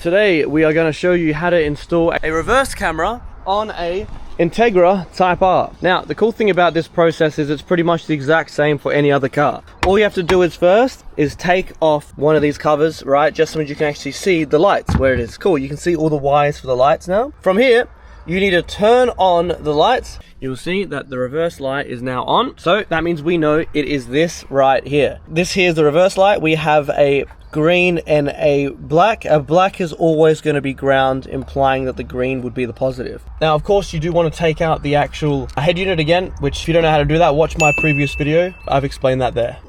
today we are going to show you how to install a reverse camera on a Integra Type R. Now, the cool thing about this process is it's pretty much the exact same for any other car. All you have to do is first is take off one of these covers, right? Just so you can actually see the lights where it is. Cool, you can see all the wires for the lights now. From here, you need to turn on the lights. You'll see that the reverse light is now on. So that means we know it is this right here. This here is the reverse light. We have a green and a black. A black is always going to be ground, implying that the green would be the positive. Now, of course, you do want to take out the actual head unit again, which if you don't know how to do that, watch my previous video. I've explained that there.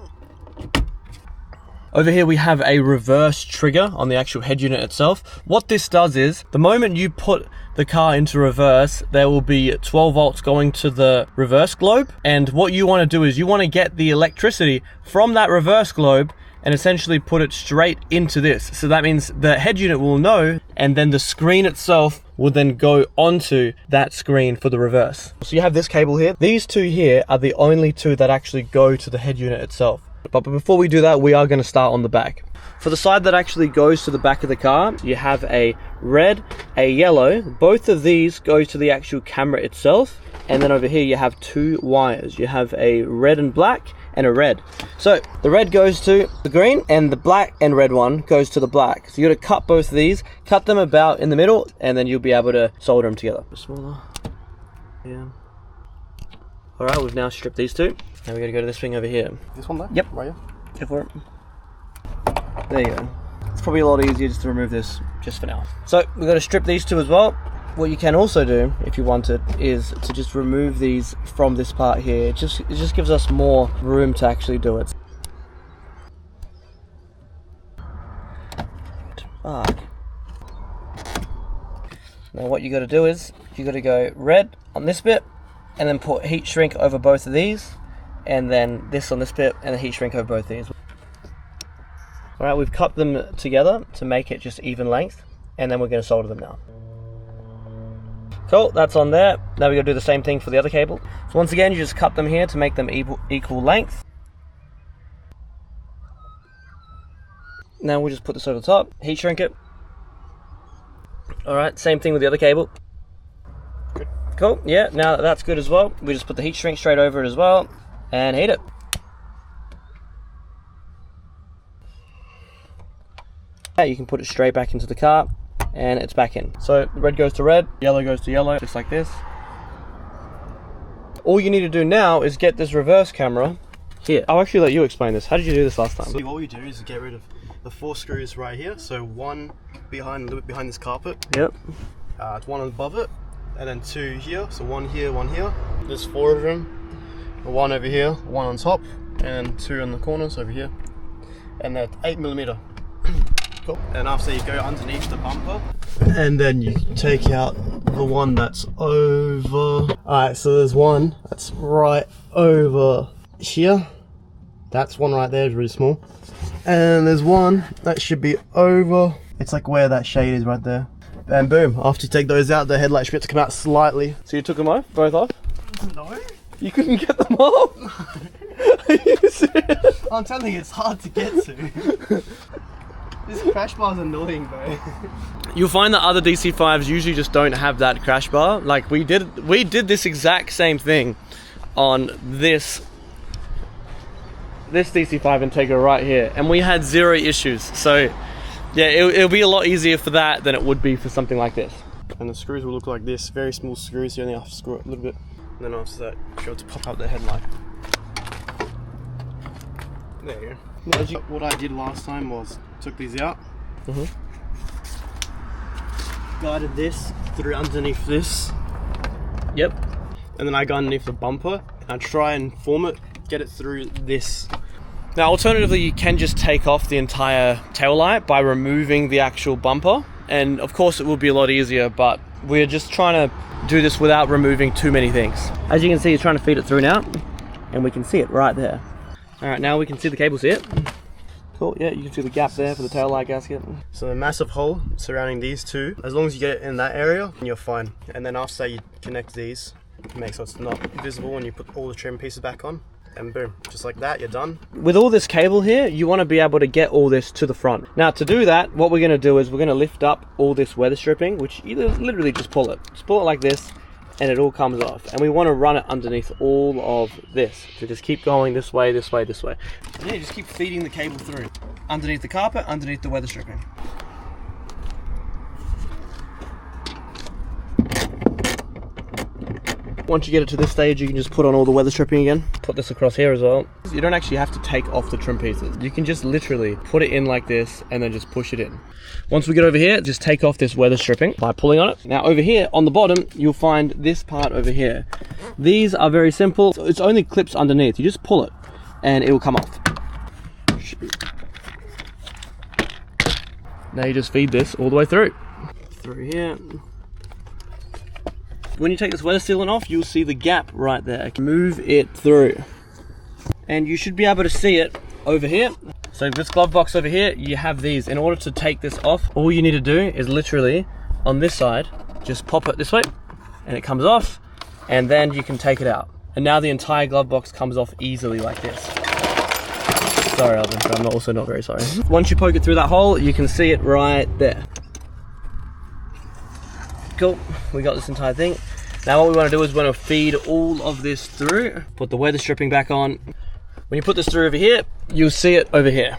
Over here we have a reverse trigger on the actual head unit itself. What this does is, the moment you put the car into reverse, there will be 12 volts going to the reverse globe. And what you want to do is you want to get the electricity from that reverse globe and essentially put it straight into this. So that means the head unit will know, and then the screen itself will then go onto that screen for the reverse. So you have this cable here. These two here are the only two that actually go to the head unit itself. But before we do that, we are going to start on the back. For the side that actually goes to the back of the car, you have a red, a yellow. Both of these go to the actual camera itself. And then over here you have two wires. You have a red and black and a red. So the red goes to the green and the black and red one goes to the black. So you got to cut both of these, cut them about in the middle, and then you'll be able to solder them together. Smaller. Yeah. All right, we've now stripped these two. Now we got to go to this thing over here. This one there? Yep. Right here. Go for it. There you go. It's probably a lot easier just to remove this just for now. So we've got to strip these two as well. What you can also do, if you wanted, is to just remove these from this part here. It just gives us more room to actually do it. Fuck. Now what you got to do is you got to go red on this bit, and then put heat shrink over both of these, and then this on this bit, and then heat shrink over both these. All right, we've cut them together to make it just even length, and then we're going to solder them now. Cool, that's on there. Now we're going to do the same thing for the other cable. So once again, you just cut them here to make them equal length. Now we'll just put this over the top, heat shrink it. All right, same thing with the other cable. Good. Cool, yeah, now that's good as well. We just put the heat shrink straight over it as well, and heat it. You can put it straight back into the car, and it's back in. So red goes to red, yellow goes to yellow, just like this. All you need to do now is get this reverse camera here. I'll actually let you explain this. How did you do this last time? So what we do is get rid of the 4 screws right here. So one behind, a little bit behind this carpet. Yep. One above it, and then 2 here. So one here, one here. There's 4 of them. One over here, one on top, and 2 on the corners over here. And they're 8mm. Cool. And after you go underneath the bumper, and then you take out the one that's over. Alright, so there's one that's right over here. That's one right there, is really small. And there's one that should be over. It's like where that shade is right there. And boom, after you take those out, the headlight strips come out slightly. So you took them off? Both off? No. You couldn't get them off? Are you serious? I'm telling you, it's hard to get to. This crash bar is annoying, bro. You'll find that other DC5s usually just don't have that crash bar. Like we did this exact same thing on this DC5 Integra right here, and we had 0 issues. So yeah, it'll be a lot easier for that than it would be for something like this. And the screws will look like this, very small screws. You only have to screw it a little bit, and then after that, you'll be able to pop out the headlight. There you go. What I did last time was took these out, guided this through underneath this. Yep. And then I go underneath the bumper and I try and form it, get it through this. Now alternatively, you can just take off the entire tail light by removing the actual bumper, and of course it will be a lot easier, but we're just trying to do this without removing too many things. As you can see, it's trying to feed it through now, and we can see it right there. All right, now we can see the cables here. Cool, yeah, you can see the gap there for the tail light gasket. So a massive hole surrounding these two. As long as you get it in that area, you're fine. And then after that, you connect these, make so it's not visible when you put all the trim pieces back on. and boom, just like that, you're done. With all this cable here, you want to be able to get all this to the front. Now to do that, what we're going to do is we're going to lift up all this weather stripping, which you literally just pull it. Just pull it like this, and it all comes off. And we want to run it underneath all of this. So just keep going this way, this way, this way. Yeah, you just keep feeding the cable through. Underneath the carpet, underneath the weather stripping. Once you get it to this stage, you can just put on all the weather stripping again. Put this across here as well. You don't actually have to take off the trim pieces. You can just literally put it in like this and then just push it in. Once we get over here, just take off this weather stripping by pulling on it. Now over here on the bottom, you'll find this part over here. These are very simple. It's only clips underneath. You just pull it and it will come off. Now you just feed this all the way through. Through here. When you take this weather sealant off, you'll see the gap right there. Move it through. And you should be able to see it over here. So this glove box over here, you have these. In order to take this off, all you need to do is literally, on this side, just pop it this way, and it comes off, and then you can take it out. And now the entire glove box comes off easily like this. Sorry, Alvin, but I'm also not very sorry. Once you poke it through that hole, you can see it right there. Cool, we got this entire thing. Now what we want to do is we want to feed all of this through, put the weather stripping back on. When you put this through over here, you'll see it over here.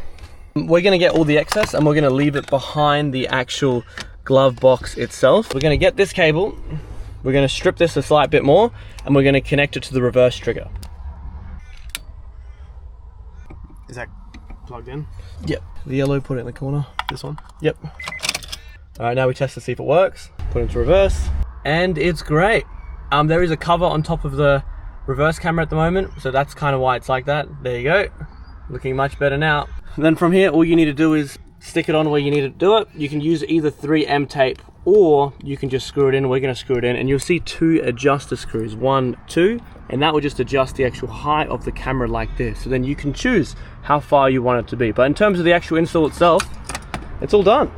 We're going to get all the excess and we're going to leave it behind the actual glove box itself. We're going to get this cable, we're going to strip this a slight bit more, and we're going to connect it to the reverse trigger. Is that plugged in? Yep. The yellow, put it in the corner. This one? Yep. All right, now we test to see if it works. Put it into reverse, and it's great. There is a cover on top of the reverse camera at the moment, so that's kind of why it's like that. There you go. Looking much better now. And then from here, all you need to do is stick it on where you need to do it. You can use either 3M tape, or you can just screw it in. We're going to screw it in, and you'll see 2 adjuster screws, 1, 2, and that will just adjust the actual height of the camera like this. So then you can choose how far you want it to be. But in terms of the actual install itself, it's all done.